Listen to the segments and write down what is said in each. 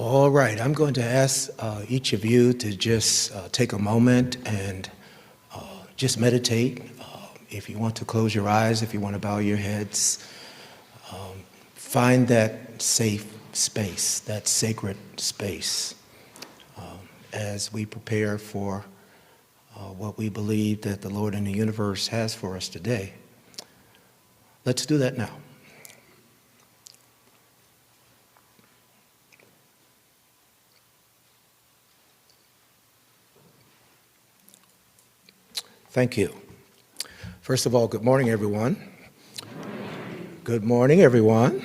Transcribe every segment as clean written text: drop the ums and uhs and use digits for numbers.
All right, I'm going to ask each of you to just take a moment and just meditate. If you want to close your eyes, if you want to bow your heads, find that safe space, that sacred space, as we prepare for what we believe that the Lord in the universe has for us today. Let's do that now. Thank you. First of all, good morning, everyone. Good morning, everyone.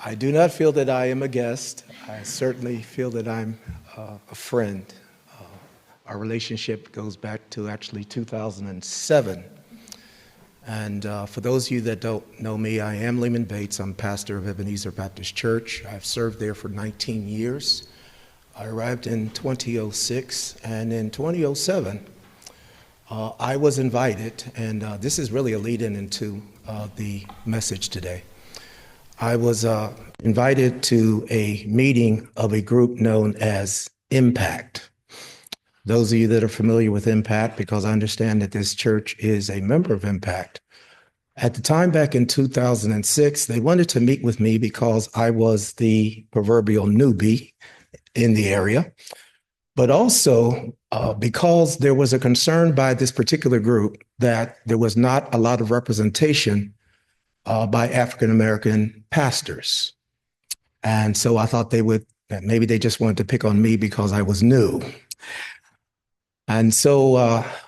I do not feel that I am a guest. I certainly feel that I'm a friend. Our relationship goes back to actually 2007. And for those of you that don't know me, I am Lehman Bates. I'm pastor of Ebenezer Baptist Church. I've served there for 19 years. I arrived in 2006, and in 2007, I was invited, and this is really a lead-in into the message today. I was invited to a meeting of a group known as Impact. Those of you that are familiar with Impact, because I understand that this church is a member of Impact, at the time back in 2006, they wanted to meet with me because I was the proverbial newbie in the area, but also because there was a concern by this particular group that there was not a lot of representation by African-American pastors. And so I thought maybe they just wanted to pick on me because I was new. And so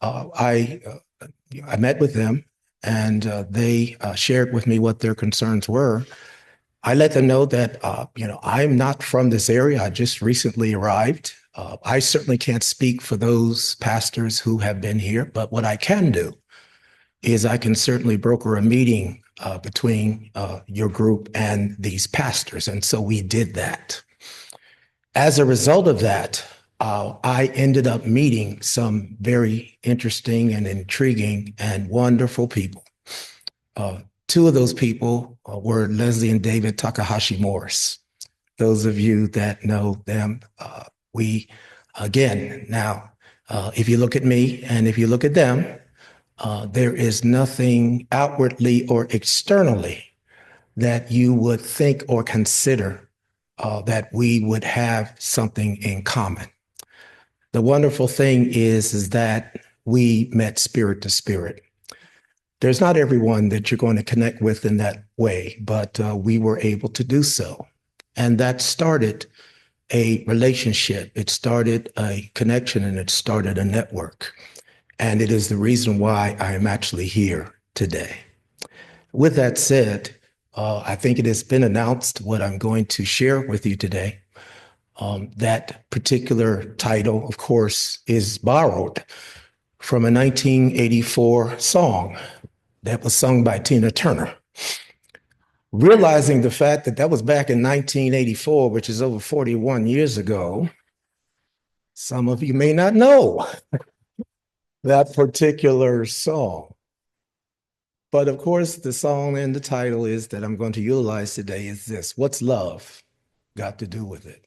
I met with them, and they shared with me what their concerns were. I let them know that, I'm not from this area. I just recently arrived. I certainly can't speak for those pastors who have been here, but what I can do is I can certainly broker a meeting between your group and these pastors. And so we did that. As a result of that, I ended up meeting some very interesting and intriguing and wonderful people. Two of those people were Leslie and David Takahashi Morris. Those of you that know them, if you look at me and if you look at them, there is nothing outwardly or externally that you would think or consider that we would have something in common. The wonderful thing is that we met spirit to spirit. There's not everyone that you're going to connect with in that way, but we were able to do so. And that started a relationship. It started a connection, and it started a network. And it is the reason why I am actually here today. With that said, I think it has been announced what I'm going to share with you today. That particular title, of course, is borrowed from a 1984 song that was sung by Tina Turner. Realizing the fact that that was back in 1984, which is over 41 years ago, some of you may not know that particular song. But of course, the song and the title is that I'm going to utilize today is this: what's love got to do with it?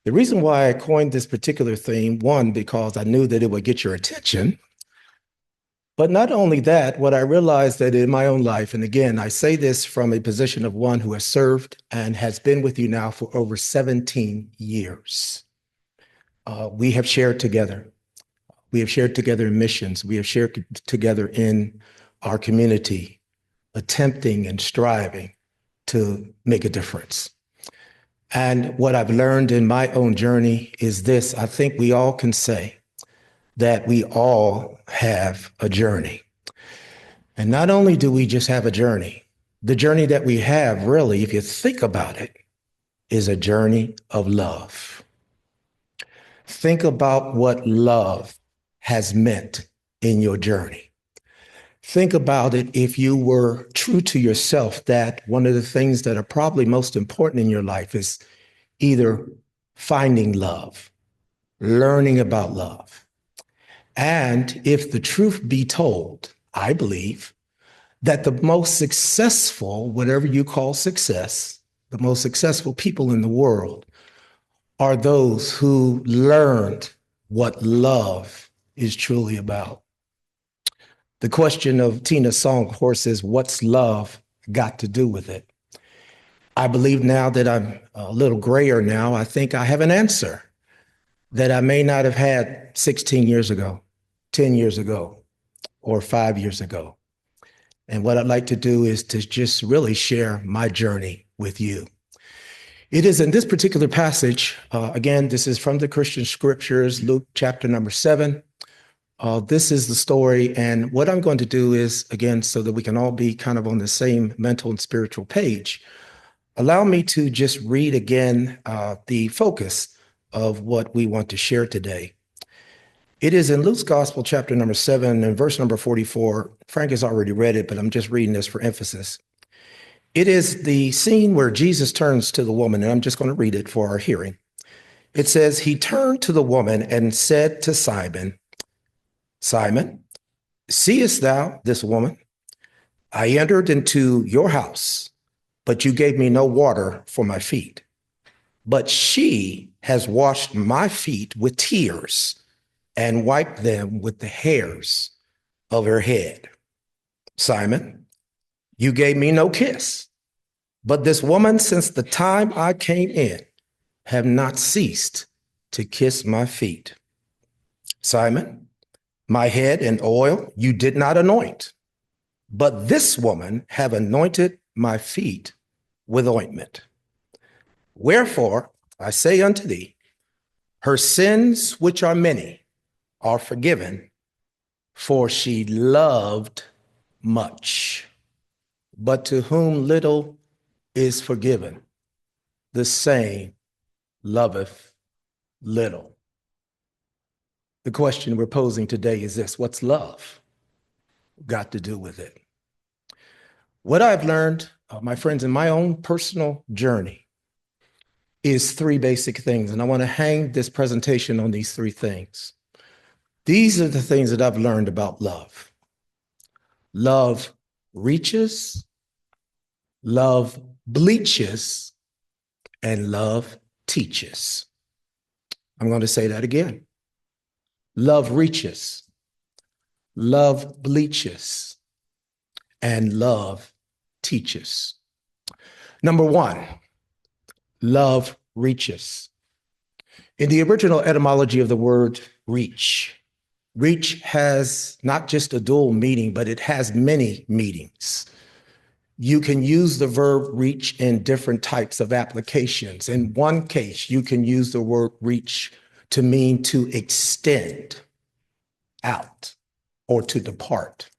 The reason why I coined this particular theme, one, because I knew that it would get your attention. But not only that, what I realized that in my own life, and again, I say this from a position of one who has served and has been with you now for over 17 years. We have shared together. We have shared together in missions. We have shared together in our community, attempting and striving to make a difference. And what I've learned in my own journey is this: I think we all can say that we all have a journey. And not only do we just have a journey, the journey that we have, really, if you think about it, is a journey of love. Think about what love has meant in your journey. Think about it if you were true to yourself, that one of the things that are probably most important in your life is either finding love, learning about love. And if the truth be told, I believe that the most successful, whatever you call success, the most successful people in the world are those who learned what love is truly about. The question of Tina's song, of course, is what's love got to do with it? I believe now that I'm a little grayer now, I think I have an answer that I may not have had 16 years ago, 10 years ago, or 5 years ago. And what I'd like to do is to just really share my journey with you. It is in this particular passage, again, this is from the Christian scriptures, Luke chapter number 7. This is the story. And what I'm going to do is, again, so that we can all be kind of on the same mental and spiritual page, allow me to just read again the focus of what we want to share today. It is in Luke's Gospel, chapter number 7, and verse number 44. Frank has already read it, but I'm just reading this for emphasis. It is the scene where Jesus turns to the woman, and I'm just going to read it for our hearing. It says, he turned to the woman and said to Simon, Simon, seest thou this woman? I entered into your house, but you gave me no water for my feet. But she has washed my feet with tears and wiped them with the hairs of her head. Simon, you gave me no kiss, but this woman, since the time I came in, have not ceased to kiss my feet. Simon, my head and oil you did not anoint, but this woman have anointed my feet with ointment. Wherefore, I say unto thee, her sins, which are many, are forgiven, for she loved much. But to whom little is forgiven, the same loveth little. The question we're posing today is this: what's love got to do with it? What I've learned, my friends, in my own personal journey is three basic things, and I want to hang this presentation on these three things. These are the things that I've learned about love. Love reaches, love bleaches, and love teaches. I'm going to say that again. Love reaches, love bleaches, and love teaches. Number one, love reaches. In the original etymology of the word reach, reach has not just a dual meaning, but it has many meanings. You can use the verb reach in different types of applications. In one case, you can use the word reach to mean to extend out or to depart.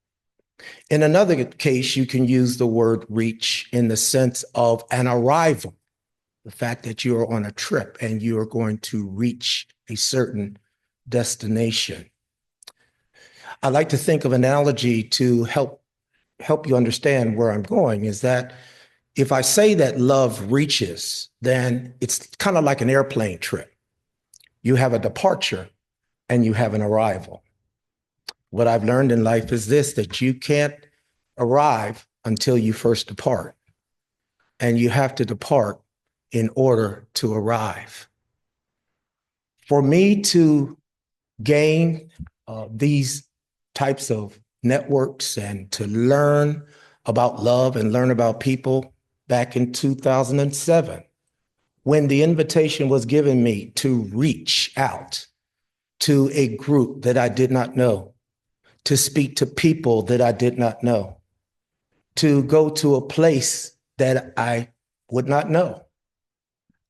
In another case, you can use the word reach in the sense of an arrival, the fact that you are on a trip and you are going to reach a certain destination. I like to think of an analogy to help you understand where I'm going, is that if I say that love reaches, then it's kind of like an airplane trip. You have a departure and you have an arrival. What I've learned in life is this, that you can't arrive until you first depart, and you have to depart in order to arrive. For me to gain these types of networks and to learn about love and learn about people back in 2007, when the invitation was given me to reach out to a group that I did not know, to speak to people that I did not know, to go to a place that I would not know.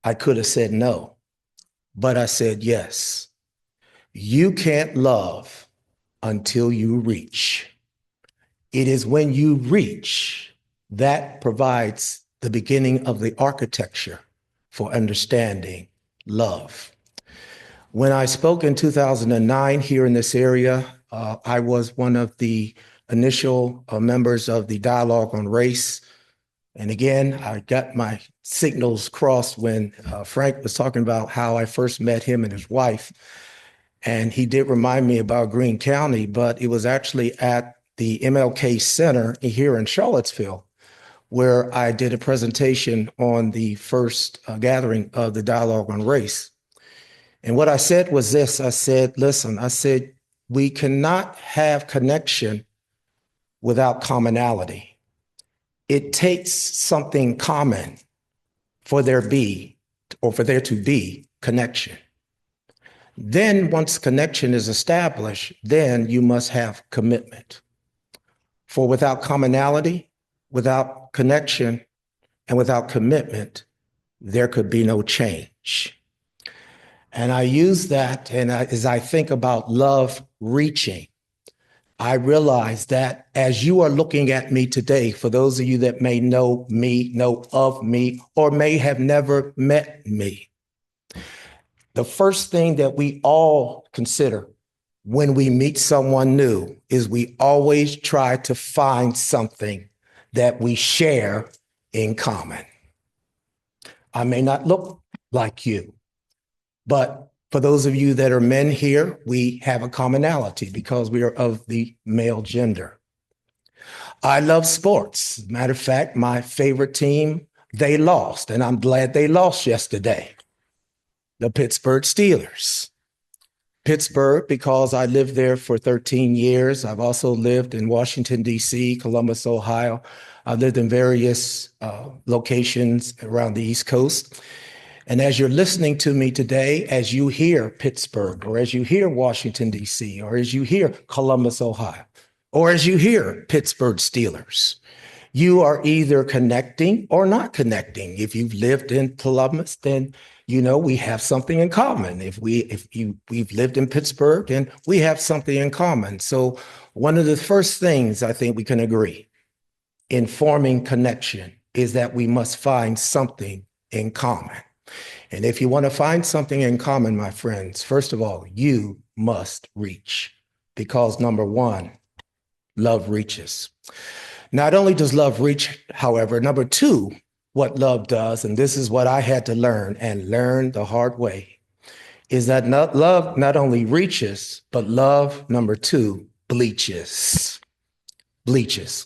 I could have said no, but I said yes. You can't love until you reach. It is when you reach that provides the beginning of the architecture for understanding love. When I spoke in 2009 here in this area, I was one of the initial members of the Dialogue on Race. And again, I got my signals crossed when Frank was talking about how I first met him and his wife. And he did remind me about Greene County, but it was actually at the MLK Center here in Charlottesville, where I did a presentation on the first gathering of the Dialogue on Race. And what I said was this. I said, listen, I said, we cannot have connection without commonality. It takes something common for there to be connection. Then once connection is established, then you must have commitment. For without commonality, without connection, and without commitment, there could be no change. And I use that, and as I think about love reaching, I realize that as you are looking at me today, for those of you that may know me, know of me, or may have never met me, the first thing that we all consider when we meet someone new is we always try to find something that we share in common. I may not look like you, but for those of you that are men here, we have a commonality because we are of the male gender. I love sports. Matter of fact, my favorite team, they lost, and I'm glad they lost yesterday. The Pittsburgh Steelers. Pittsburgh, because I lived there for 13 years. I've also lived in Washington, D.C., Columbus, Ohio. I've lived in various locations around the East Coast. And as you're listening to me today, as you hear Pittsburgh, or as you hear Washington, D.C., or as you hear Columbus, Ohio, or as you hear Pittsburgh Steelers, you are either connecting or not connecting. If you've lived in Columbus, then you know we have something in common. If we've lived in Pittsburgh, then we have something in common. So one of the first things I think we can agree in forming connection is that we must find something in common. And if you want to find something in common, my friends, first of all, you must reach, because number one, love reaches. Not only does love reach, however, number two, what love does, and this is what I had to learn and learn the hard way, is that love not only reaches, but love, number two, bleaches. Bleaches.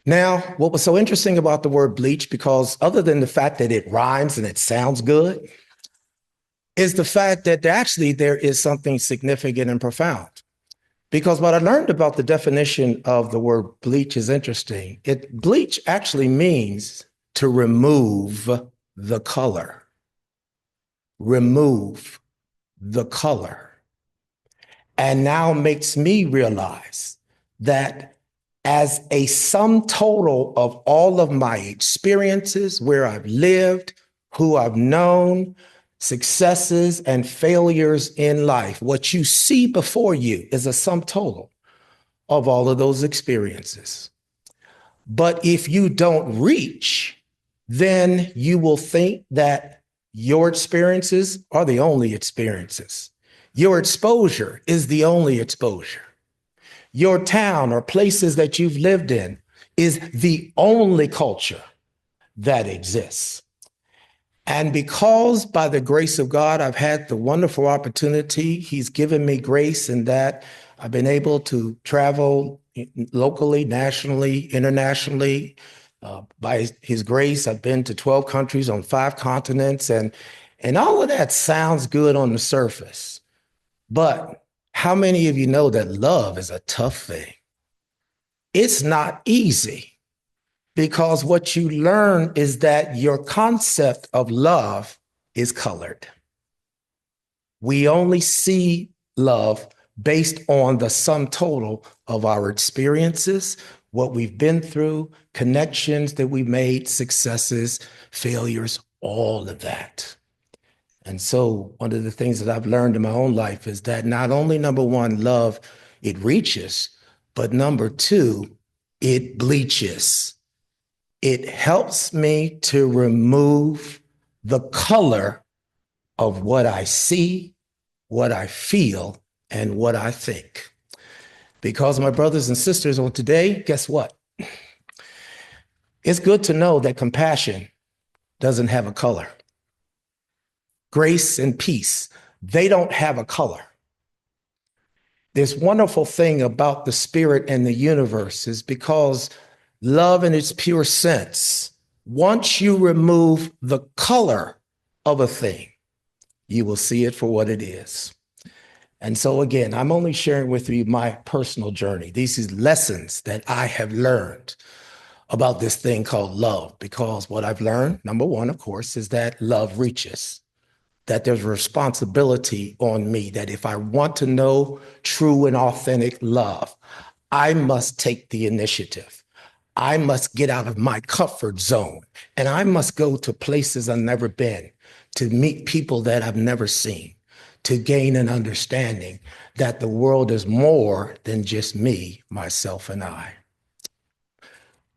Now, what was so interesting about the word bleach, because other than the fact that it rhymes and it sounds good, is the fact that actually there is something significant and profound. Because what I learned about the definition of the word bleach is interesting. Bleach actually means to remove the color. Remove the color. And now makes me realize that as a sum total of all of my experiences, where I've lived, who I've known, successes and failures in life, what you see before you is a sum total of all of those experiences. But if you don't reach, then you will think that your experiences are the only experiences. Your exposure is the only exposure. Your town or places that you've lived in is the only culture that exists. And because by the grace of God, I've had the wonderful opportunity, he's given me grace in that I've been able to travel locally, nationally, internationally. By his grace, I've been to 12 countries on 5 continents, and all of that sounds good on the surface. But how many of you know that love is a tough thing? It's not easy, because what you learn is that your concept of love is colored. We only see love based on the sum total of our experiences, what we've been through, connections that we made, successes, failures, all of that. And so one of the things that I've learned in my own life is that not only, number one, love, it reaches, but number two, it bleaches. It helps me to remove the color of what I see, what I feel, and what I think. Because my brothers and sisters on today, guess what? It's good to know that compassion doesn't have a color. Grace and peace, they don't have a color. This wonderful thing about the spirit and the universe is because love in its pure sense, once you remove the color of a thing, you will see it for what it is. And so again, I'm only sharing with you my personal journey. These are lessons that I have learned about this thing called love, because what I've learned, number one, of course, is that love reaches, that there's a responsibility on me, that if I want to know true and authentic love, I must take the initiative. I must get out of my comfort zone, and I must go to places I've never been, to meet people that I've never seen, to gain an understanding that the world is more than just me, myself, and I.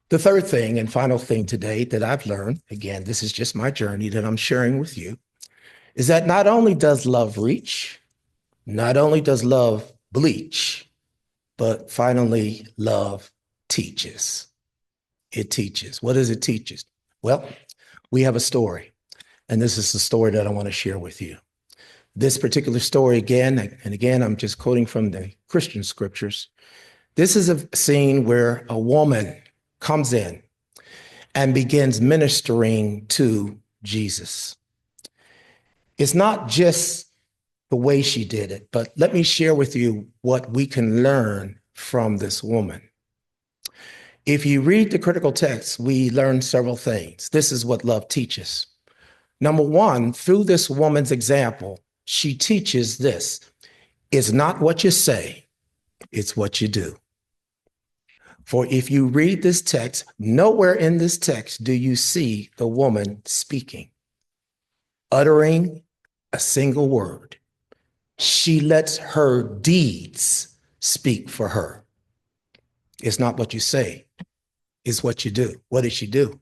The third thing and final thing today that I've learned, again, this is just my journey that I'm sharing with you, is that not only does love reach, not only does love bleach, but finally, love teaches. It teaches. What does it teach us? Well, we have a story, and this is the story that I want to share with you. This particular story, again, and again, I'm just quoting from the Christian scriptures. This is a scene where a woman comes in and begins ministering to Jesus. It's not just the way she did it, but let me share with you what we can learn from this woman. If you read the critical text, we learn several things. This is what love teaches. Number one, through this woman's example, she teaches this: it's not what you say, it's what you do. For if you read this text, nowhere in this text do you see the woman speaking, uttering a single word. She lets her deeds speak for her. It's not what you say, it's what you do. What did she do?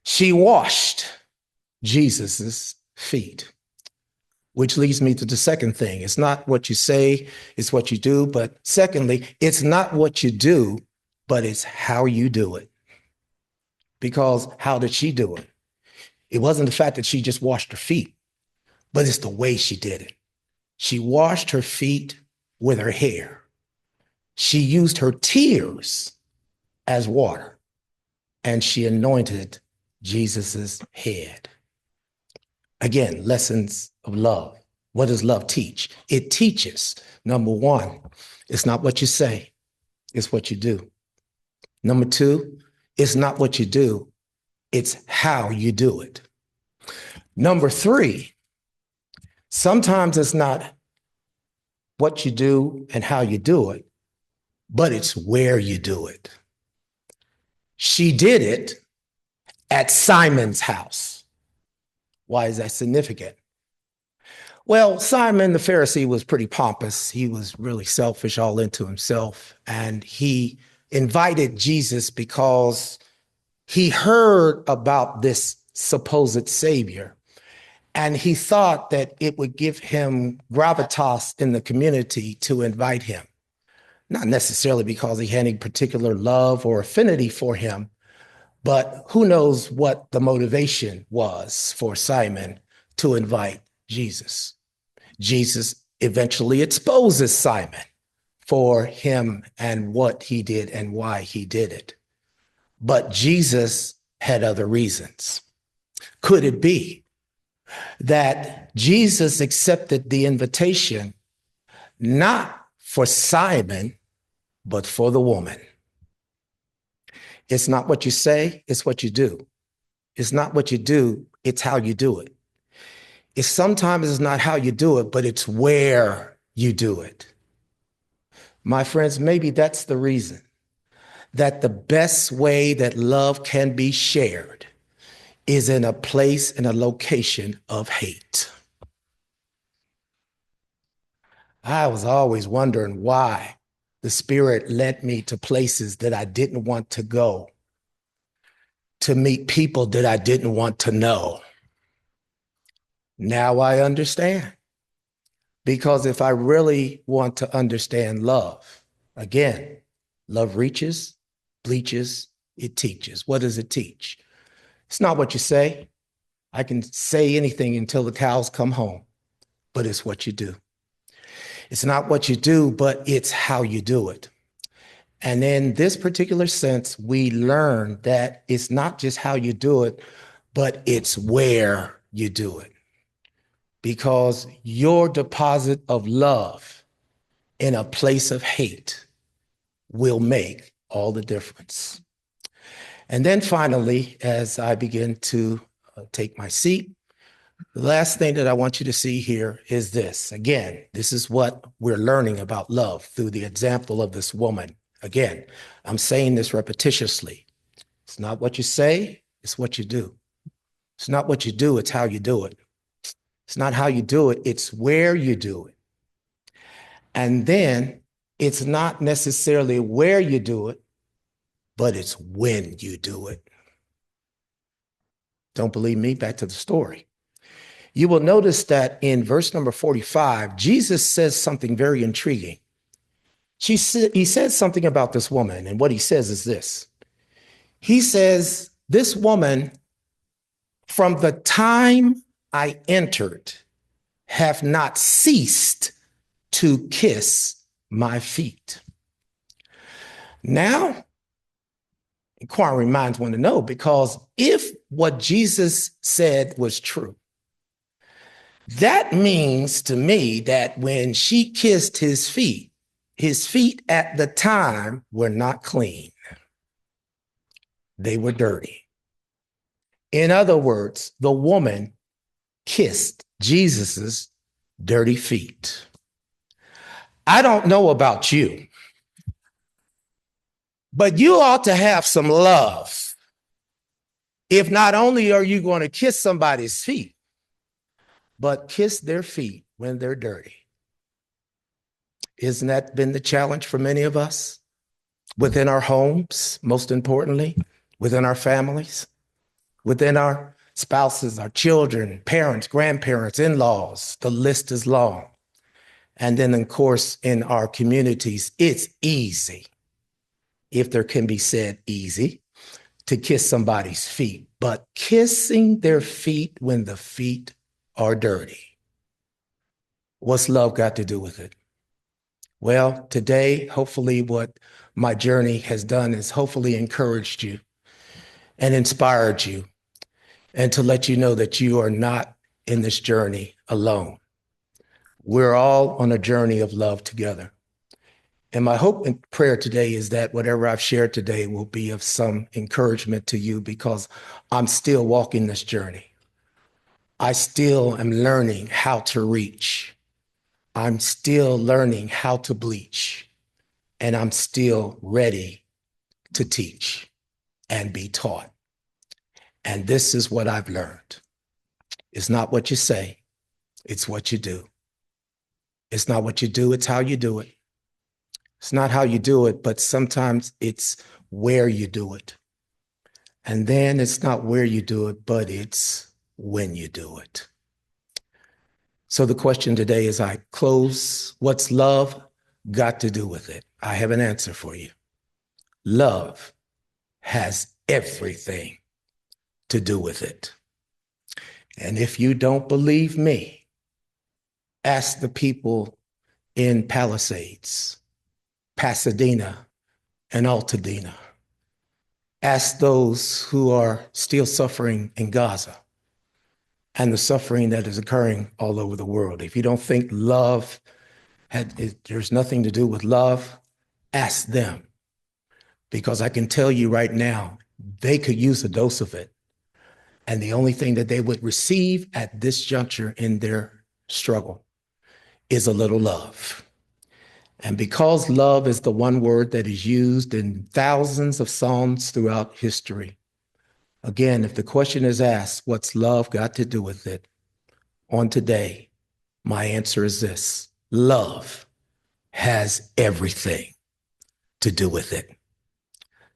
She washed Jesus's feet, which leads me to the second thing. It's not what you say, it's what you do. But secondly, it's not what you do, but it's how you do it. Because how did she do it? It wasn't the fact that she just washed her feet, but it's the way she did it. She washed her feet with her hair. She used her tears as water, and she anointed Jesus's head. Again, lessons of love. What does love teach? It teaches, number one, it's not what you say, it's what you do. Number two, it's not what you do, it's how you do it. Number three, sometimes it's not what you do and how you do it, but it's where you do it. She did it at Simon's house. Why is that significant? Well, Simon the Pharisee was pretty pompous. He was really selfish, all into himself. And he invited Jesus because he heard about this supposed savior. And he thought that it would give him gravitas in the community to invite him. Not necessarily because he had any particular love or affinity for him, but who knows what the motivation was for Simon to invite Jesus. Jesus eventually exposes Simon for him and what he did and why he did it. But Jesus had other reasons. Could it be that Jesus accepted the invitation not for Simon, but for the woman? It's not what you say, it's what you do. It's not what you do, it's how you do it. It's sometimes it's not how you do it, but it's where you do it. My friends, maybe that's the reason that the best way that love can be shared is in a place, in a location of hate. I was always wondering why the Spirit led me to places that I didn't want to go, to meet people that I didn't want to know. Now I understand. Because if I really want to understand love, again, love reaches, bleaches, it teaches. What does it teach? It's not what you say. I can say anything until the cows come home, but it's what you do. It's not what you do, but it's how you do it. And in this particular sense, we learn that it's not just how you do it, but it's where you do it. Because your deposit of love in a place of hate will make all the difference. And then finally, as I begin to take my seat, the last thing that I want you to see here is this. Again, this is what we're learning about love through the example of this woman. Again, I'm saying this repetitiously. It's not what you say, it's what you do. It's not what you do, it's how you do it. It's not how you do it, it's where you do it. And then it's not necessarily where you do it, but it's when you do it. Don't believe me? Back to the story. You will notice that in verse number 45, Jesus says something very intriguing. He says something about this woman, and what he says is this. He says, this woman, from the time I entered, have not ceased to kiss my feet. Now, inquiring minds want to know, because if what Jesus said was true, that means to me that when she kissed his feet at the time were not clean. They were dirty. In other words, the woman kissed Jesus's dirty feet. I don't know about you, but you ought to have some love. If not only are you going to kiss somebody's feet, but kiss their feet when they're dirty. Isn't that been the challenge for many of us? Within our homes, most importantly, within our families, within our spouses, our children, parents, grandparents, in-laws, the list is long. And then, of course, in our communities, it's easy, if there can be said easy, to kiss somebody's feet. But kissing their feet when the feet are dirty, what's love got to do with it? Well, today, hopefully what my journey has done is hopefully encouraged you and inspired you, and to let you know that you are not in this journey alone. We're all on a journey of love together. And my hope and prayer today is that whatever I've shared today will be of some encouragement to you, because I'm still walking this journey. I still am learning how to reach. I'm still learning how to bleach. And I'm still ready to teach and be taught. And this is what I've learned. It's not what you say, it's what you do. It's not what you do, it's how you do it. It's not how you do it, but sometimes it's where you do it. And then it's not where you do it, but it's when you do it. So the question today as I close, what's love got to do with it? I have an answer for you. Love has everything to do with it. And if you don't believe me, ask the people in Palisades, Pasadena, and Altadena. Ask those who are still suffering in Gaza and the suffering that is occurring all over the world. If you don't think there's nothing to do with love, ask them. Because I can tell you right now, they could use a dose of it. And the only thing that they would receive at this juncture in their struggle is a little love. And because love is the one word that is used in thousands of psalms throughout history, again, if the question is asked, what's love got to do with it? On today, my answer is this: love has everything to do with it.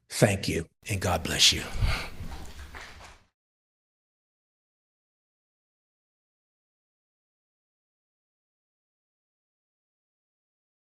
Thank you, and God bless you.